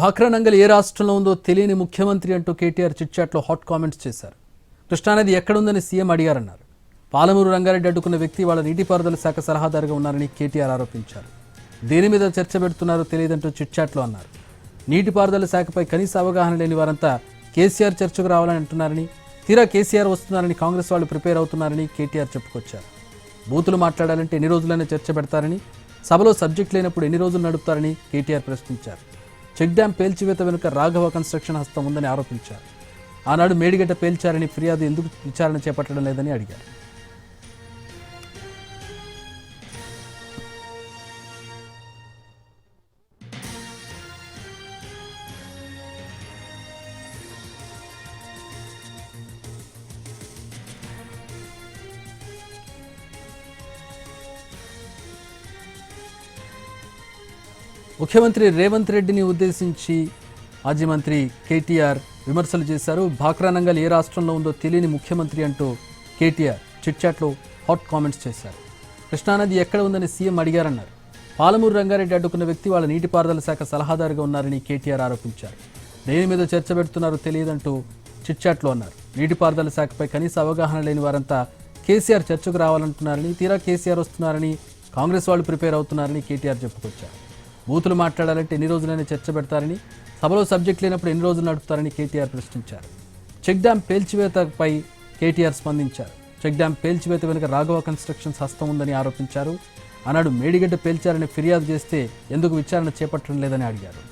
భాక్రానంగల్ ఏ రాష్ట్రంలో ఉందో తెలియని ముఖ్యమంత్రి అంటూ కేటీఆర్ చిట్చాట్లో హాట్ కామెంట్స్ చేశారు. కృష్ణానది ఎక్కడుందని సీఎం అడిగారన్నారు. పాలమూరు రంగారెడ్డి అడ్డుకున్న వ్యక్తి వాళ్ళ నీటిపారుదల శాఖ సలహాదారుగా ఉన్నారని కేటీఆర్ ఆరోపించారు. దేని మీద చర్చ పెడుతున్నారో తెలియదంటూ చిట్చాట్లో అన్నారు. నీటిపారుదల శాఖపై కనీస అవగాహన లేని వారంతా కేసీఆర్ చర్చకు రావాలని అంటున్నారని, తీరా కేసీఆర్ వస్తున్నారని కాంగ్రెస్ వాళ్ళు ప్రిపేర్ అవుతున్నారని కేటీఆర్ చెప్పుకొచ్చారు. బూతులు మాట్లాడాలంటే ఎన్ని రోజులైనా చర్చ పెడతారని, సభలో సబ్జెక్ట్ లేనప్పుడు ఎన్ని రోజులు నడుపుతారని కేటీఆర్ ప్రశ్నించారు. చెక్ డ్యాం పేల్చివేత వెనుక రాఘవ కన్స్ట్రక్షన్ హస్తం ఉందని ఆరోపించారు. ఆనాడు మేడిగడ్డ పేల్చారని ఫిర్యాదు ఎందుకు విచారణ చేపట్టడం లేదని అడిగారు. ముఖ్యమంత్రి రేవంత్ రెడ్డిని ఉద్దేశించి మాజీ మంత్రి కేటీఆర్ విమర్శలు చేశారు. భాక్రానంగల్ ఏ రాష్ట్రంలో ఉందో తెలియని ముఖ్యమంత్రి అంటూ కేటీఆర్ చిట్చాట్లో హాట్ కామెంట్స్ చేశారు. కృష్ణానది ఎక్కడ ఉందని సీఎం అడిగారన్నారు. పాలమూరు రంగారెడ్డి అడ్డుకున్న వ్యక్తి వాళ్ళ నీటిపారుదల శాఖ సలహాదారుగా ఉన్నారని కేటీఆర్ ఆరోపించారు. దేని మీద చర్చ పెడుతున్నారో తెలియదంటూ చిట్చాట్లో అన్నారు. నీటిపారుదల శాఖపై కనీస అవగాహన లేని వారంతా కేసీఆర్ చర్చకు రావాలంటున్నారని, తీరా కేసీఆర్ వస్తున్నారని కాంగ్రెస్ వాళ్ళు ప్రిపేర్ అవుతున్నారని కేటీఆర్ చెప్పుకొచ్చారు. బూతులు మాట్లాడాలంటే ఎన్ని రోజులైనా చర్చ పెడతారని, సభలో సబ్జెక్ట్ లేనప్పుడు ఎన్ని రోజులు నడుపుతారని కేటీఆర్ ప్రశ్నించారు. చెక్ డ్యాం పేల్చివేతపై కేటీఆర్ స్పందించారు. చెక్ డ్యాం పేల్చివేత వెనుక రాఘవ కన్స్ట్రక్షన్స్ హస్తం ఉందని ఆరోపించారు. ఆనాడు మేడిగడ్డ పేల్చారని ఫిర్యాదు చేస్తే ఎందుకు విచారణ చేపట్టడం లేదని అడిగారు.